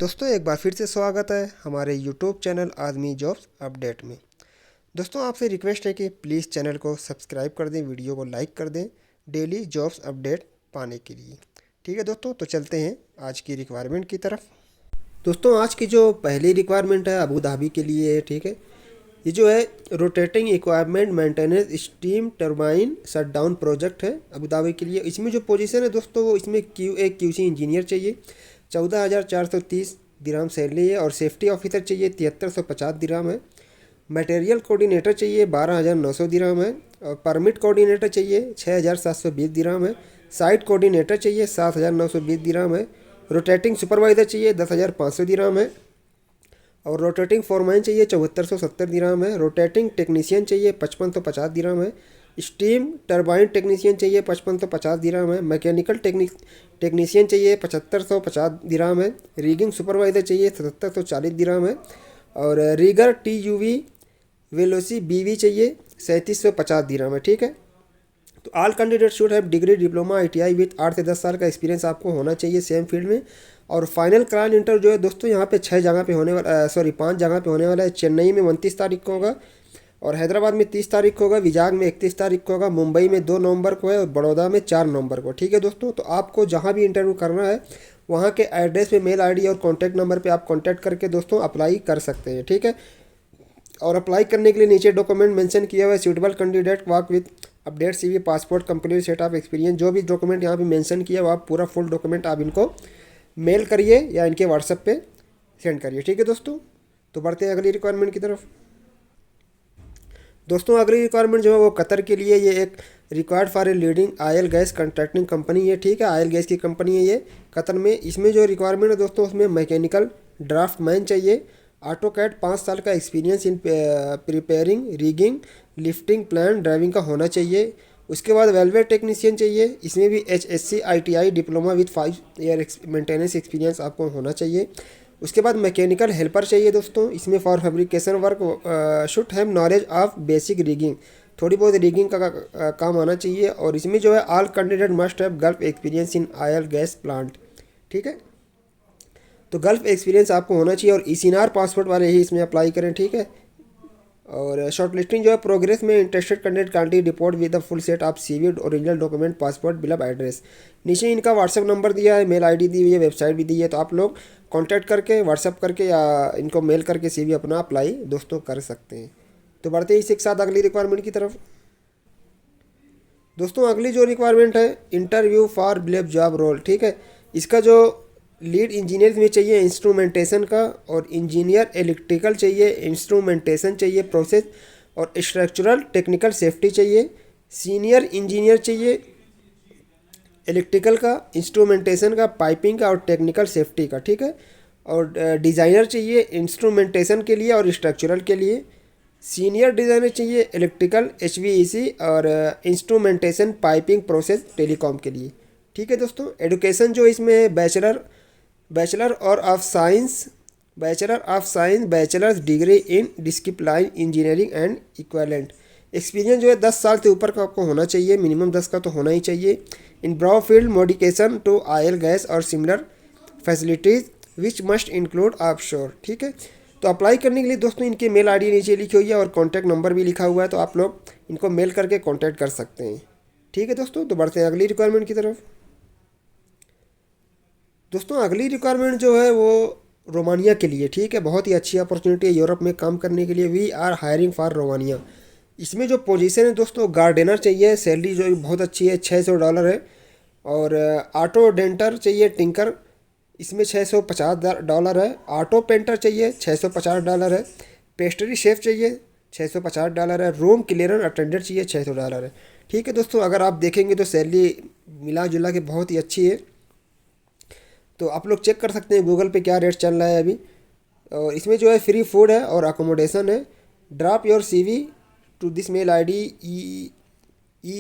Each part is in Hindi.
दोस्तों एक बार फिर से स्वागत है हमारे यूट्यूब चैनल आदमी जॉब्स अपडेट में। दोस्तों आपसे रिक्वेस्ट है कि प्लीज़ चैनल को सब्सक्राइब कर दें, वीडियो को लाइक कर दें डेली जॉब्स अपडेट पाने के लिए। ठीक है दोस्तों, तो चलते हैं आज की रिक्वायरमेंट की तरफ। दोस्तों आज की जो पहली रिक्वायरमेंट है अबू धाबी के लिए है। ठीक है, ये जो है rotating इक्वायरमेंट maintenance steam turbine shutdown project है अबू धाबी के लिए। इसमें जो पोजीशन है दोस्तों वो इसमें QA/QC इंजीनियर चाहिए, 14,430 दिराम सैलरी है। और सेफ्टी ऑफिसर चाहिए 7350 दिराम है। मटेरियल कोऑर्डिनेटर चाहिए 12,900 दिराम है। और परमिट कोऑर्डिनेटर चाहिए 6,720 दिराम है। साइट कोऑर्डिनेटर चाहिए 7,920 दिराम है। रोटेटिंग सुपरवाइज़र चाहिए 10,500 दिराम है। और रोटेटिंग फोरमैन चाहिए 7470 दिराम है। रोटेटिंग टेक्नीशियन चाहिए 5550 दिराम है। स्टीम टरबाइन टेक्नीशियन चाहिए 5550 दिराम है। मैकेनिकल टेक्नीशियन चाहिए 7550 दिराम है। रिगिंग सुपरवाइज़र चाहिए 7740 दिराम है। और रिगर TUV वेलोसी BV चाहिए 3750 दिराम है। ठीक है, तो all candidate should have degree diploma ITI with 8 से 10 साल का एक्सपीरियंस आपको होना चाहिए सेम फील्ड में। और फाइनल क्लाइंट इंटरव्यू जो है दोस्तों यहाँ पे 5 जगह पे होने वाला है। चेन्नई में 29 तारीख को होगा, और हैदराबाद में 30 तारीख को होगा, विजाग में 31 तारीख को होगा, मुंबई में 2 नवंबर को है, और बड़ौदा में 4 नवंबर को। ठीक है दोस्तों, तो आपको जहाँ भी इंटरव्यू करना है वहाँ के एड्रेस पे मेल ID और कॉन्टैक्ट नंबर पे आप कॉन्टैक्ट करके दोस्तों अप्लाई कर सकते हैं। ठीक है, और अप्लाई करने के लिए नीचे डॉक्यूमेंट मेंशन किया हुआ है। Suitable candidate work with update CV, passport, complete set of experience. जो भी डॉक्यूमेंट यहाँ पे मेंशन किया हुआ आप पूरा फुल डॉक्यूमेंट आप इनको मेल करिए या इनके व्हाट्सएप पे सेंड करिए। ठीक है दोस्तों, तो बढ़ते हैं अगली रिक्वायरमेंट की तरफ। दोस्तों अगली रिक्वायरमेंट जो है वो कतर के लिए, ये एक required for a leading oil gas contracting company है। ठीक है, ऑयल गैस की कंपनी है ये कतर में। इसमें जो रिक्वायरमेंट है दोस्तों उसमें मैकेनिकल ड्राफ्टमैन चाहिए, AutoCAD 5 साल का experience in preparing rigging lifting plan driving का होना चाहिए। उसके बाद वेलवेयर टेक्नीशियन चाहिए, इसमें भी HSC ITI diploma with 5 year maintenance experience आपको होना चाहिए। उसके बाद मैकेनिकल हेल्पर चाहिए दोस्तों, इसमें for fabrication work should have knowledge of basic rigging, थोड़ी बहुत रिगिंग का काम आना चाहिए। और इसमें जो है all candidate must have gulf experience in oil gas plant. ठीक है, तो गल्फ एक्सपीरियंस आपको होना चाहिए, और ECNR पासपोर्ट वाले ही इसमें अप्लाई करें। ठीक है, और शॉर्ट लिस्टिंग जो है प्रोग्रेस में interested candidate Kanti report with the full set of CV, original document, passport, bill of address. नीचे इनका व्हाट्सएप नंबर दिया है, मेल ID दी हुई है, वेबसाइट भी दी है, तो आप लोग कांटेक्ट करके व्हाट्सएप करके या इनको मेल करके CV अपना अप्लाई दोस्तों कर सकते हैं। तो बढ़ते ही इसी के साथ अगली रिक्वायरमेंट की तरफ। दोस्तों अगली जो रिक्वायरमेंट है इंटरव्यू फॉर ब्लेब जॉब रोल। ठीक है, इसका जो लीड इंजीनियर में चाहिए इंस्ट्रूमेंटेशन का, और इंजीनियर इलेक्ट्रिकल चाहिए, इंस्ट्रूमेंटेशन चाहिए, प्रोसेस और स्ट्रक्चरल टेक्निकल सेफ्टी चाहिए। सीनियर इंजीनियर चाहिए इलेक्ट्रिकल का, इंस्ट्रूमेंटेशन का, पाइपिंग का और टेक्निकल सेफ्टी का। ठीक है, और डिज़ाइनर चाहिए इंस्ट्रूमेंटेशन के लिए और स्ट्रक्चरल के लिए। सीनियर डिज़ाइनर चाहिए इलेक्ट्रिकल HVAC और इंस्ट्रूमेंटेशन पाइपिंग प्रोसेस टेलीकॉम के लिए। ठीक है दोस्तों, एजुकेशन जो इसमें है bachelor of science, bachelors degree in discipline engineering and equivalent. Experience जो है 10 साल से ऊपर का आपको होना चाहिए, मिनिमम 10 का तो होना ही चाहिए। In broad field modification to oil gas और similar facilities which must include offshore. ठीक है, तो अप्लाई करने के लिए दोस्तों इनके मेल ID नीचे लिखी हुई है और कॉन्टैक्ट नंबर भी लिखा हुआ है, तो आप लोग इनको मेल करके कॉन्टैक्ट कर सकते हैं। ठीक है दोस्तों, तो बढ़ते हैं अगली रिक्वायरमेंट की तरफ। दोस्तों अगली रिक्वायरमेंट जो है वो रोमानिया के लिए। ठीक है, बहुत ही अच्छी अपॉर्चुनिटी है यूरोप में काम करने के लिए। We are hiring for Romania. इसमें जो पोजीशन है दोस्तों गार्डनर चाहिए, सैलरी जो बहुत अच्छी है $600 है। और ऑटो डेंटर चाहिए टिंकर, इसमें $650 है। ऑटो पेंटर चाहिए $650 है। पेस्ट्री शेफ चाहिए $650 है। रूम क्लीनर अटेंडेंट चाहिए $600 है। ठीक है दोस्तों, अगर आप देखेंगे तो सैलरी मिला जुला के बहुत ही अच्छी है, तो आप लोग चेक कर सकते हैं गूगल पे क्या रेट चल रहा है अभी। और इसमें जो है फ्री फूड है और अकोमोडेशन है। Drop your CV to this mail ID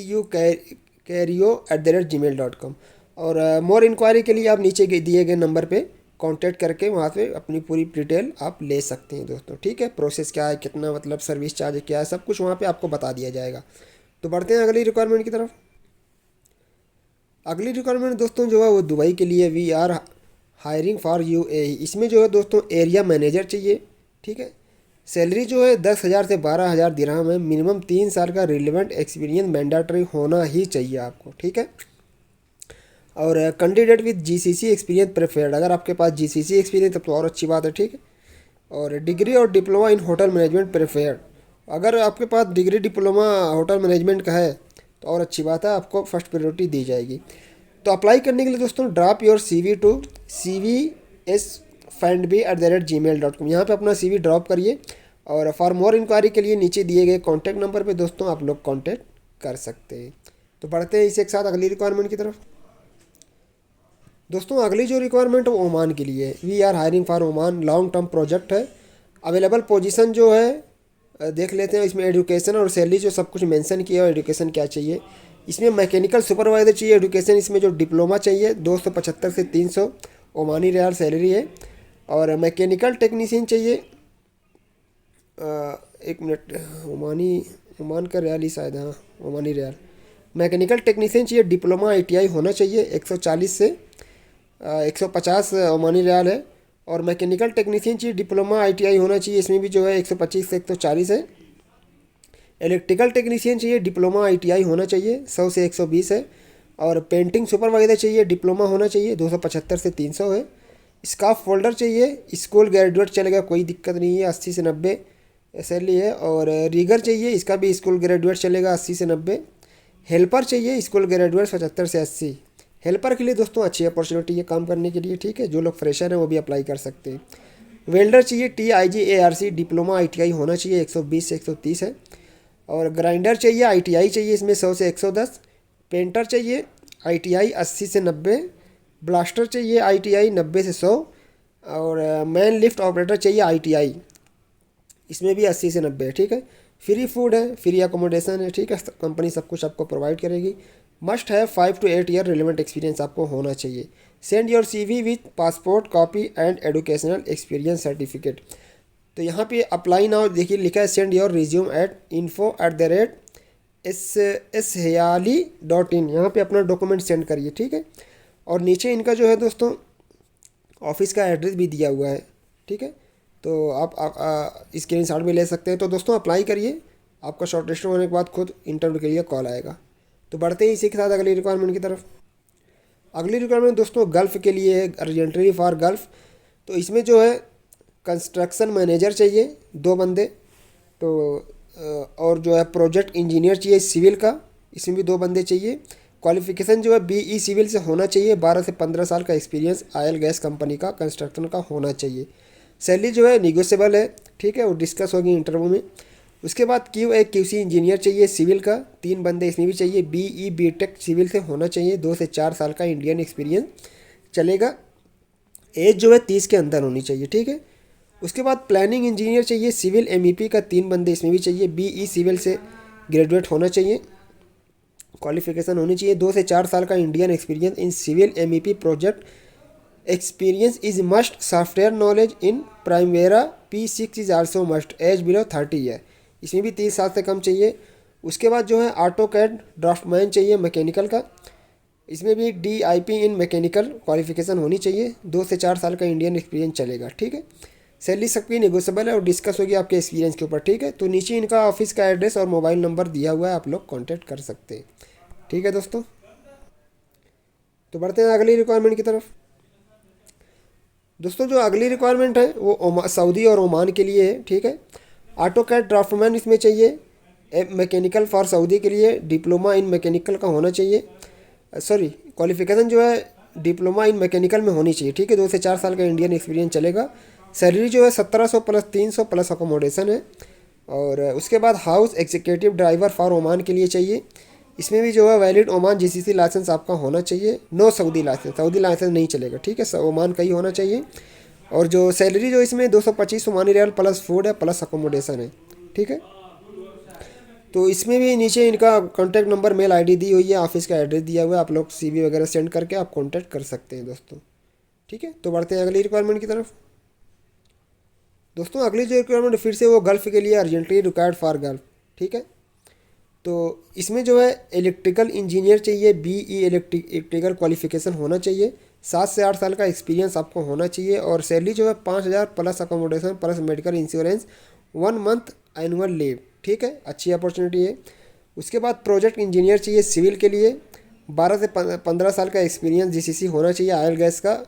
eucario@gmail.com। और मोर इंक्वायरी के लिए आप नीचे दिए गए नंबर पे कांटेक्ट करके वहाँ पे अपनी पूरी डिटेल आप ले सकते हैं दोस्तों। ठीक है, प्रोसेस क्या है, कितना मतलब सर्विस चार्ज क्या है, सब कुछ वहाँ पे आपको बता दिया जाएगा। तो बढ़ते हैं अगली रिक्वायरमेंट की तरफ। अगली रिक्वायरमेंट दोस्तों जो है वो दुबई के लिए। We are hiring for UAE, इसमें जो है दोस्तों एरिया मैनेजर चाहिए, ठीक है। सैलरी जो है 10,000 से 12,000 दिरहम है। मिनिमम 3 साल का रिलेवेंट एक्सपीरियंस मैंडेटरी होना ही चाहिए आपको, ठीक है। और candidate with GCC experience preferred, अगर आपके पास जीसीसी एक्सपीरियंस तब तो और अच्छी बात है, ठीक है। और डिग्री और diploma in hotel management preferred, अगर आपके पास डिग्री डिप्लोमा होटल मैनेजमेंट का है तो और अच्छी बात है, आपको फर्स्ट प्रायोरिटी दी जाएगी। तो अप्लाई करने के लिए दोस्तों drop your CV to cvsfindb@gmail.com, यहाँ पे अपना CV ड्रॉप करिए। और फॉर मोर इंक्वायरी के लिए नीचे दिए गए कॉन्टैक्ट नंबर पे दोस्तों आप लोग कॉन्टैक्ट कर सकते हैं। तो बढ़ते हैं इसे एक साथ अगली रिक्वायरमेंट की तरफ। दोस्तों अगली जो रिक्वायरमेंट है वो ओमान के लिए है। We are hiring for Oman, long term project है। अवेलेबल पोजीशन जो है देख लेते हैं। इसमें एजुकेशन और सैलरी जो सब कुछ मेंशन किया है, एजुकेशन क्या चाहिए। इसमें मैकेनिकल सुपरवाइजर चाहिए एजुकेशन, इसमें जो डिप्लोमा चाहिए 275 से 300 ओमानी रियाल सैलरी है। और मैकेनिकल टेक्नीशियन चाहिए, एक मिनट, ओमान का रियाल ही शायद, हाँ ओमानी रियाल। मैकेनिकल टेक्नीशियन चाहिए, डिप्लोमा ITI होना चाहिए, 140 से 150 ओमानी रियाल है। और मैकेनिकल टेक्नीशियन चाहिए, डिप्लोमा ITI होना चाहिए, इसमें भी जो है 125 से 140 है। इलेक्ट्रिकल टेक्नीशियन चाहिए, डिप्लोमा ITI होना चाहिए, 100 से 120 है। और पेंटिंग सुपरवाइजर चाहिए, डिप्लोमा होना चाहिए, 275 से 300 है। स्काफ फोल्डर चाहिए, स्कूल ग्रेजुएट चलेगा, कोई दिक्कत नहीं है, 80 से 90 सैलरी है। और रीगर चाहिए, इसका भी स्कूल ग्रेजुएट चलेगा, 80 से 90। हेल्पर चाहिए, स्कूल ग्रेजुएट 75 से 80। हेल्पर के लिए दोस्तों अच्छी अपॉर्चुनिटी है काम करने के लिए, ठीक है। जो लोग फ्रेशर हैं वो भी अप्लाई कर सकते हैं। वेल्डर चाहिए, TIGARC डिप्लोमा ITI होना चाहिए, 120 से 130 है। और ग्राइंडर चाहिए, ITI चाहिए, इसमें 100 से 110। पेंटर चाहिए, ITI 80 से 90। ब्लास्टर चाहिए, ITI 90 से 100। और मैन लिफ्ट ऑपरेटर चाहिए, ITI, इसमें भी 80 से 90 है, ठीक है। फ्री फूड है, फ्री अकोमोडेशन है, ठीक है। कंपनी सब कुछ आपको प्रोवाइड करेगी। मस्ट है 5 to 8 ईयर रिलेवेंट एक्सपीरियंस आपको होना चाहिए। Send your CV with passport copy and educational experience certificate. तो यहाँ पे अप्लाई नाउ देखिए लिखा है, send your resume eight info@shayali.in, यहाँ पे अपना डॉक्यूमेंट सेंड करिए, ठीक है। और नीचे इनका जो है दोस्तों ऑफिस का एड्रेस भी दिया हुआ है, ठीक है। तो आप स्क्रीनशॉट भी ले सकते हैं। तो दोस्तों अप्लाई करिए, आपका शॉर्टलिस्ट होने के बाद खुद इंटरव्यू के लिए कॉल आएगा। तो बढ़ते हैं इसी के साथ अगली रिक्वायरमेंट की तरफ। अगली रिक्वायरमेंट दोस्तों गल्फ़ के लिए है, अर्जेंटरी फॉर गल्फ़। तो इसमें जो है कंस्ट्रक्शन मैनेजर चाहिए 2 बंदे, तो और जो है प्रोजेक्ट इंजीनियर चाहिए सिविल का, इसमें भी 2 बंदे चाहिए। क्वालिफिकेशन जो है BE सिविल से होना चाहिए, 12 से 15 साल का एक्सपीरियंस ऑयल गैस कंपनी का कंस्ट्रक्शन का होना चाहिए। सैलरी जो है निगोशिएबल है, ठीक है, वो डिस्कस होगी इंटरव्यू में। उसके बाद QC इंजीनियर चाहिए सिविल का, 3 बंदे इसमें भी चाहिए। BE BTech सिविल से होना चाहिए, 2 से 4 साल का इंडियन एक्सपीरियंस चलेगा। एज जो है 30 के अंदर होनी चाहिए, ठीक है। उसके बाद प्लानिंग इंजीनियर चाहिए सिविल MEP का, 3 बंदे इसमें भी चाहिए। BE सिविल से ग्रेजुएट होना चाहिए, क्वालिफिकेशन होनी चाहिए। 2 से 4 साल का Indian experience in civil MEP project experience is must. Software knowledge in Primavera P6 is also must, as below 30 है, इसमें भी 30 साल से कम चाहिए। उसके बाद जो है AutoCAD ड्राफ्टमैन चाहिए मैकेनिकल का, इसमें भी DIP इन मैकेनिकल क्वालिफिकेशन होनी चाहिए। 2 से 4 साल का इंडियन एक्सपीरियंस चलेगा, ठीक है। सैलरी सबकी नेगोशिएबल है और डिस्कस होगी आपके एक्सपीरियंस के ऊपर, ठीक है। तो नीचे इनका ऑफिस का एड्रेस और मोबाइल नंबर दिया हुआ है, आप लोग कॉन्टैक्ट कर सकते हैं, ठीक है दोस्तों। तो बढ़ते हैं अगली रिक्वायरमेंट की तरफ। दोस्तों जो अगली रिक्वायरमेंट है वो सऊदी और ओमान के लिए है, ठीक है। AutoCAD ड्राफ्टमैन इसमें चाहिए, मैकेनिकल फॉर सऊदी के लिए डिप्लोमा इन मैकेनिकल का होना चाहिए। सॉरी, क्वालिफिकेशन जो है डिप्लोमा इन मैकेनिकल में होनी चाहिए, ठीक है। 2 से 4 साल का इंडियन एक्सपीरियंस चलेगा। सैलरी जो है 1700 प्लस 300 प्लस अकोमोडेशन है। और उसके बाद house executive driver for Oman के लिए चाहिए, इसमें भी जो है वैलिड ओमान GCC लाइसेंस आपका होना चाहिए। No Saudi license, Saudi license नहीं चलेगा, ठीक है, ओमान का ही होना चाहिए। और जो सैलरी जो इसमें 225 ओमानी रियाल प्लस फूड है प्लस अकोमोडेशन है, ठीक है। तो इसमें भी नीचे इनका कॉन्टैक्ट नंबर मेल ID दी हुई है, ऑफिस का एड्रेस दिया हुआ है, आप लोग CV वगैरह सेंड करके आप कॉन्टैक्ट कर सकते हैं दोस्तों, ठीक है। तो बढ़ते हैं अगली रिक्वायरमेंट की तरफ। दोस्तों अगली जो रिक्वायरमेंट फिर से वो गल्फ़ के लिए, अर्जेंटली रिक्वायर्ड फॉर गल्फ़, ठीक है। तो इसमें जो है इलेक्ट्रिकल इंजीनियर चाहिए, BE इलेक्ट्रिकल क्वालिफिकेशन होना चाहिए, 7 से 8 साल का एक्सपीरियंस आपको होना चाहिए और सैलरी जो है 5,000 plus accommodation plus medical insurance, 1 month annual leave. ठीक है, अच्छी अपॉर्चुनिटी है। उसके बाद प्रोजेक्ट इंजीनियर चाहिए सिविल के लिए, 12 से 15 साल का एक्सपीरियंस जीसीसी होना चाहिए ऑयल गैस का,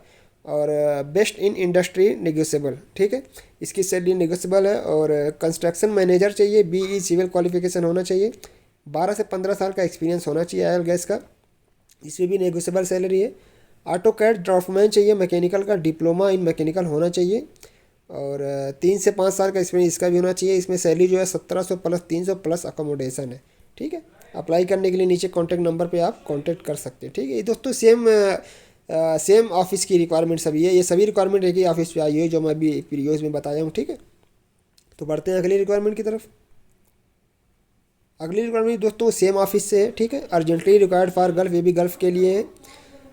और बेस्ट इन इंडस्ट्री नेगोशिएबल। ठीक है, इसकी सैलरी नेगोशिएबल है। और कंस्ट्रक्शन मैनेजर चाहिए, बीई सिविल क्वालिफिकेशन होना चाहिए, 12 से 15 साल का एक्सपीरियंस होना चाहिए ऑयल गैस का, इसमें भी नेगोशिएबल सैलरी है। ऑटो कैड ड्राफ्टमैन चाहिए मैकेनिकल का, डिप्लोमा इन मैकेनिकल होना चाहिए, और 3 से 5 साल का एक्सपीरियंस इसका भी होना चाहिए। इसमें सैलरी जो है 1700 प्लस 300 प्लस अकोमोडेशन है। ठीक है, अप्लाई करने के लिए नीचे कॉन्टैक्ट नंबर पे आप कॉन्टैक्ट कर सकते हैं। ठीक है, ये दोस्तों सेम ऑफिस की रिक्वायरमेंट सभी है, ये सभी रिक्वायरमेंट एक ही ऑफिस पे आई है जो मैं अभी वीडियोज़ में बताया हूँ। ठीक है, तो बढ़ते हैं अगली रिक्वायरमेंट की तरफ। अगली रिक्वायरमेंट दोस्तों सेम ऑफिस से है। ठीक है, अर्जेंटली रिक्वायर्ड फॉर गल्फ, ये भी गल्फ के लिए है।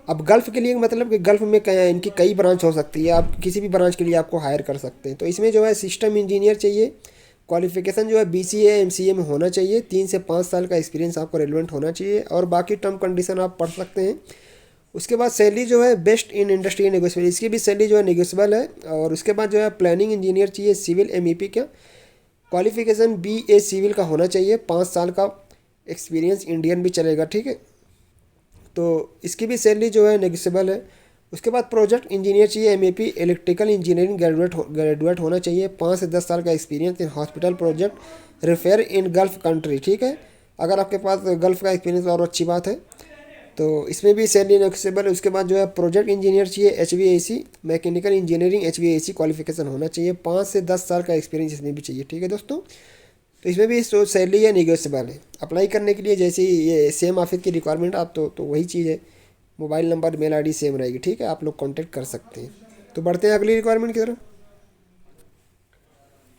अब गल्फ के लिए मतलब कि गल्फ में इनकी कई ब्रांच हो सकती है, आप किसी भी ब्रांच के लिए आपको हायर कर सकते हैं। तो इसमें जो है सिस्टम इंजीनियर चाहिए, क्वालिफिकेशन जो है बीसीए एमसीए में होना चाहिए, 3 से 5 साल का एक्सपीरियंस आपको रेलिवेंट होना चाहिए, और बाकी टर्म कंडीशन आप पढ़ सकते हैं। उसके बाद सैलरी जो है बेस्ट इन इंडस्ट्री नेगोशिएबल, इसकी भी सैलरी जो है नेगोशिएबल है। और उसके बाद जो है प्लानिंग इंजीनियर चाहिए सिविल एमईपी का, क्वालिफिकेशन बीए सिविल का होना चाहिए, 5 साल का एक्सपीरियंस, इंडियन भी चलेगा। ठीक है, तो इसकी भी सैलरी जो है नेगोशिएबल है। उसके बाद प्रोजेक्ट इंजीनियर चाहिए एमएपी इलेक्ट्रिकल इंजीनियरिंग ग्रेजुएट होना चाहिए, 5 से 10 साल का experience in hospital project repair in gulf country. ठीक है, अगर आपके पास गल्फ का एक्सपीरियंस और अच्छी बात है, तो इसमें भी सैलरी नेगोशिएबल है। उसके बाद जो है प्रोजेक्ट इंजीनियर चाहिए HVAC mechanical engineering HVAC qualification होना चाहिए, 5 से 10 साल का एक्सपीरियंस इसमें भी चाहिए। ठीक है दोस्तों, तो इसमें भी जो सैलरी है निगोशिएबल है। अप्लाई करने के लिए जैसे ये सेम ऑफिस की रिक्वायरमेंट आप तो वही चीज़ है, mobile number mail ID same रहेगी। ठीक है, आप लोग कांटेक्ट कर सकते हैं। तो बढ़ते हैं अगली रिक्वायरमेंट की तरफ।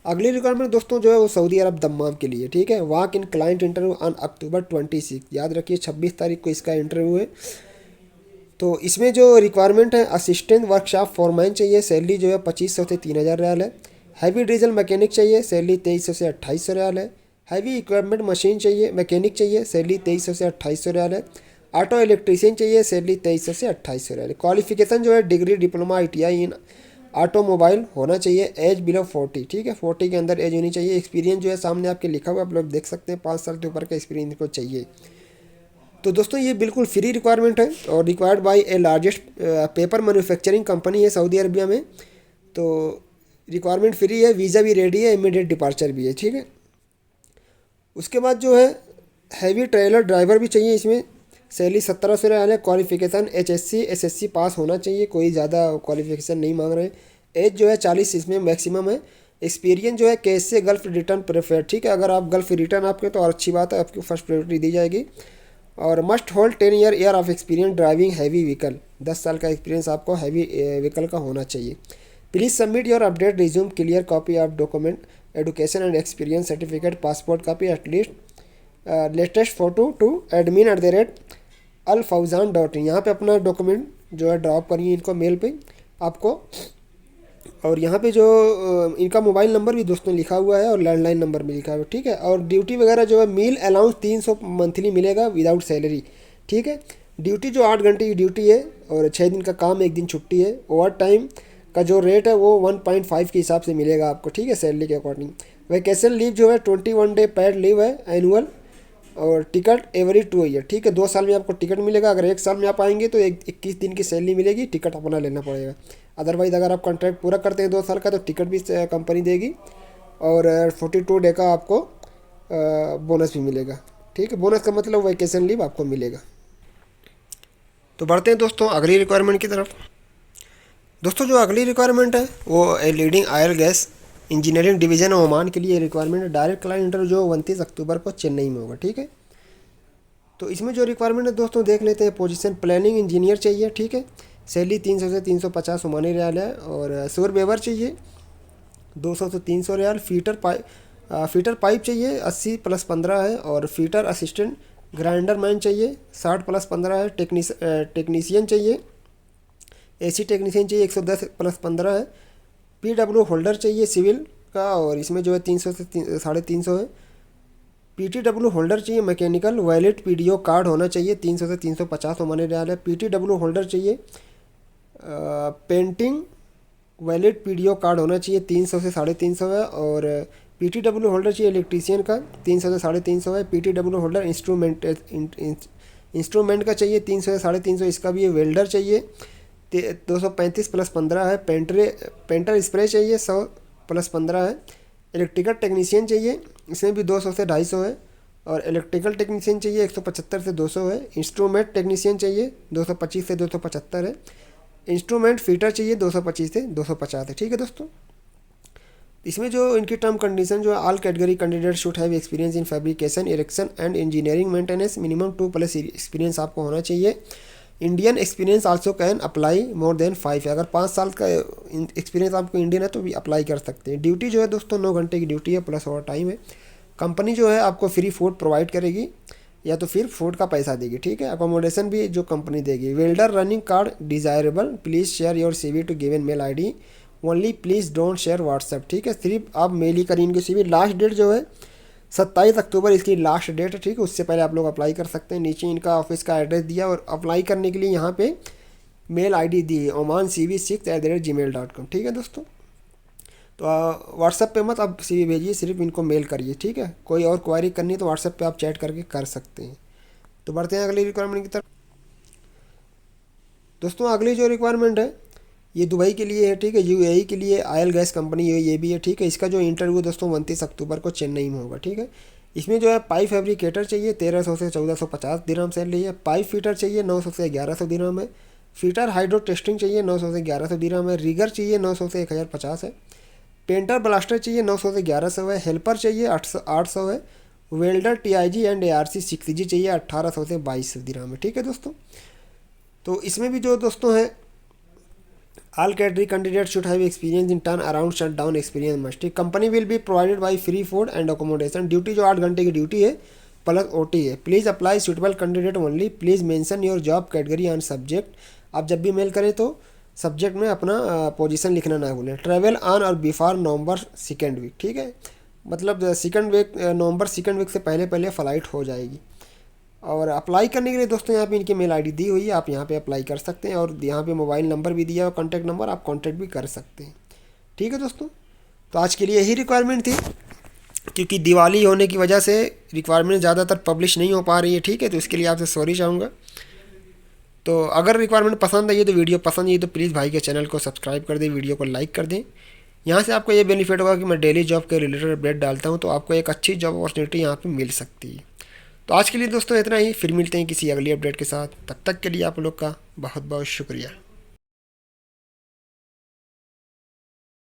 अगली रिक्वायरमेंट दोस्तों जो है वो सऊदी अरब दम्माम के लिए। ठीक है, walk in client interview on October 26, याद रखिए 26 तारीख को इसका इंटरव्यू है। तो इसमें जो रिक्वायरमेंट है असिस्टेंट वर्कशॉप फॉरमैन चाहिए, सैलरी जो है 2500 से 3000 रियाल है। हैवी डीजल मैकेनिक चाहिए, सैलरी 2300 से 2800 रियाल है। हैवी इक्विपमेंट मशीन चाहिए मैकेनिक चाहिए, सैलरी 2300 से 2800 रियाल है। ऑटो इलेक्ट्रीशियन चाहिए, सैलरी 2300 से 2800 रियाल है। क्वालिफिकेशन जो है डिग्री डिप्लोमा आईटीआई इन ऑटोमोबाइल होना चाहिए, एज बिलो 40। ठीक है, 40 के अंदर एज होनी चाहिए। एक्सपीरियंस जो है सामने आपके लिखा हुआ, आप लोग देख सकते हैं 5 साल के ऊपर का एक्सपीरियंस को चाहिए। तो दोस्तों ये बिल्कुल फ्री रिक्वायरमेंट है और required by A largest paper manufacturing company है सऊदी अरबिया में। तो रिक्वायरमेंट फ्री है, वीज़ा भी रेडी है, इमीडिएट डिपार्चर भी है। ठीक है, उसके बाद जो है हैवी ट्रेलर ड्राइवर भी चाहिए, इसमें सैलरी 1700 रियाल है। क्वालिफिकेशन एचएससी एसएससी पास होना चाहिए, कोई ज़्यादा क्वालिफिकेशन नहीं मांग रहे हैं। एज जो है 40 इसमें मैक्सिमम है। एक्सपीरियंस जो है केस से गल्फ रिटर्न प्रेफर। ठीक है, अगर आप गल्फ रिटर्न आपके तो और अच्छी बात है, आपको फर्स्ट प्रायोरिटी दी जाएगी। और must hold 10 year of experience driving heavy vehicle, 10 साल का एक्सपीरियंस आपको हैवी व्हीकल का होना चाहिए। Please submit your update resume clear copy of document education and experience certificate passport copy at least latest photo to admin@alfawzan.in। यहाँ पे अपना डॉक्यूमेंट जो है ड्रॉप करिए इनको मेल पे आपको। और यहाँ पे जो इनका मोबाइल नंबर भी दोस्तों लिखा हुआ है और लैंडलाइन नंबर भी लिखा हुआ है। ठीक है, और ड्यूटी वगैरह जो है मील अलाउंस 300 मंथली मिलेगा विदाउट सैलरी। ठीक है, ड्यूटी जो 8 घंटे की ड्यूटी है और 6 दिन का काम, 1 दिन छुट्टी है। ओवर टाइम का जो रेट है वो 1.5 के हिसाब से मिलेगा आपको। ठीक है, सैलरी के अकॉर्डिंग। वैकेशन लीव जो है 21 डे पेड लीव है एनुअल, और टिकट एवरी 2 ईयर। ठीक है, 2 साल में आपको टिकट मिलेगा। अगर 1 साल में आप आएंगे तो 21 दिन की सैलरी मिलेगी, टिकट अपना लेना पड़ेगा। अदरवाइज़ अगर आप कॉन्ट्रैक्ट पूरा करते हैं 2 साल का तो टिकट भी कंपनी देगी, और 42 डे का आपको बोनस भी मिलेगा। ठीक है, बोनस का मतलब वैकेशन लीव आपको मिलेगा। तो बढ़ते हैं दोस्तों अगली रिक्वायरमेंट की तरफ। दोस्तों जो अगली रिक्वायरमेंट है वो leading oil gas engineering division Oman के लिए रिक्वायरमेंट है। डायरेक्ट क्लाइंट इंटरव्यू जो 29 अक्टूबर को चेन्नई में होगा। ठीक है, तो इसमें जो रिक्वायरमेंट है दोस्तों देख लेते हैं। पोजीशन प्लानिंग इंजीनियर चाहिए। ठीक है, सैलरी 300 से 350 ओमानी रियाल है। और सूर वेवर चाहिए 200 से 300 रियाल। फीटर पाइप चाहिए 80 प्लस 15 है। और फीटर असिस्टेंट ग्राइंडर मैन चाहिए 60 प्लस 15 है। टेक्नीशियन चाहिए, एसी टेक्नीशियन चाहिए 110 प्लस 15 है। पीडब्ल्यू होल्डर चाहिए सिविल का, और इसमें जो है 300 से 350 है। पीटीडब्ल्यू होल्डर चाहिए मैकेनिकल, वैलिड पीडीओ कार्ड होना चाहिए, 300 से 350 ओमानी रियाल है। पीटीडब्ल्यू होल्डर चाहिए पेंटिंग वैलिड पीडीओ कार्ड होना चाहिए, 300 से 350 है। और पीटीडब्ल्यू होल्डर चाहिए इलेक्ट्रीशियन का, 300 से 350 है। पीटीडब्ल्यू होल्डर इंस्ट्रूमेंट का चाहिए 300 से 350, इसका भी है। वेल्डर चाहिए 235 + 15 है। पेंटर स्प्रे चाहिए 100 + 15 है। इलेक्ट्रिकल टेक्नीशियन चाहिए, इसमें भी 200 से 250 है। और इलेक्ट्रिकल टेक्नीशियन चाहिए 175 से 200 है। इंस्ट्रूमेंट टेक्नीशियन चाहिए 225 से 275 है। इंस्ट्रूमेंट फीटर चाहिए 225 से 250 है। ठीक है दोस्तों, इसमें जो इनकी टर्म कंडीशन जो है, all category candidate should have experience in fabrication, erection and engineering maintenance, minimum 2+ experience आपको होना चाहिए। Indian experience also can apply more than 5 है। अगर 5 साल का एक्सपीरियंस आपको इंडियन है तो भी अप्लाई कर सकते हैं। ड्यूटी जो है दोस्तों 9 घंटे की ड्यूटी है प्लस ओवर टाइम है। कंपनी जो है आपको फ्री फूड प्रोवाइड करेगी या तो फिर फूड का पैसा देगी। ठीक है, अकोमोडेशन भी जो कंपनी देगी। Welder running card desirable, please share your CV to given mail ID only, please don't share WhatsApp. ठीक है, सिर्फ आप मेल ही करिए इनकी CV। लास्ट डेट जो है 27 अक्टूबर इसकी लास्ट डेट है। ठीक है, उससे पहले आप लोग अप्लाई कर सकते हैं। नीचे इनका ऑफिस का एड्रेस दिया और अप्लाई करने के लिए यहाँ पे मेल ID दी है omancv6@gmail.com। ठीक है दोस्तों, तो व्हाट्सएप पे मत आप CV भेजिए, सिर्फ इनको मेल करिए। ठीक है, कोई और क्वारी करनी है तो व्हाट्सएप पे आप चैट करके कर सकते हैं। तो बढ़ते हैं अगली रिक्वायरमेंट की तरफ। दोस्तों अगली जो रिक्वायरमेंट है ये दुबई के लिए है। ठीक है, UAE के लिए आयल गैस कंपनी ये भी है। ठीक है, इसका जो इंटरव्यू दोस्तों 29 अक्टूबर को चेन्नई में होगा। ठीक है, इसमें जो है पाइप फैब्रिकेटर चाहिए 1300 से 1450 दिरहम सैलरी है। पाइप फीटर चाहिए 900 से 1100 दिरहम है। फीटर हाइड्रो टेस्टिंग चाहिए 900 से 1100 दिरहम है। रिगर चाहिए 900 से 1050 है। पेंटर ब्लास्टर चाहिए 900 से 1100 है। हेल्पर चाहिए 800 है। Welder TIG and ARC 6G चाहिए 1800 से 2200 दिरहम है। ठीक है दोस्तों, तो इसमें भी जो दोस्तों है all category candidate should have experience in turn around shut down experience must. Company will be provided by free food and accommodation. Duty जो 8 घंटे की ड्यूटी है प्लस OT है। Please apply suitable candidate only, please mention your job category and subject. आप जब भी मेल करें तो सब्जेक्ट में अपना पोजीशन लिखना ना भूलें। ट्रैवल ऑन और बिफोर नवंबर 2nd वीक। ठीक है, मतलब नवंबर 2nd वीक से पहले फ़्लाइट हो जाएगी। और अप्लाई करने के लिए दोस्तों यहाँ पे इनकी मेल ID दी हुई है, आप यहाँ पे अप्लाई कर सकते हैं। और यहाँ पे मोबाइल नंबर भी दिया है और कॉन्टैक्ट नंबर, आप कॉन्टैक्ट भी कर सकते हैं। ठीक है दोस्तों, तो आज के लिए यही रिक्वायरमेंट थी। क्योंकि दिवाली होने की वजह से रिक्वायरमेंट ज़्यादातर पब्लिश नहीं हो पा रही है। ठीक है, तो इसके लिए आपसे सॉरी चाहूँगा। तो अगर रिक्वायरमेंट पसंद आई है तो वीडियो पसंद आई तो प्लीज़ भाई के चैनल को सब्सक्राइब कर दें, वीडियो को लाइक कर दें। यहाँ से आपको ये बेनिफिट होगा कि मैं डेली जॉब के रिलेटेड अपडेट डालता हूँ, तो आपको एक अच्छी जॉब अपॉर्चुनिटी यहाँ पे मिल सकती है। तो आज के लिए दोस्तों इतना ही, फिर मिलते हैं किसी अगली अपडेट के साथ। तब तक के लिए आप लोग का बहुत बहुत शुक्रिया।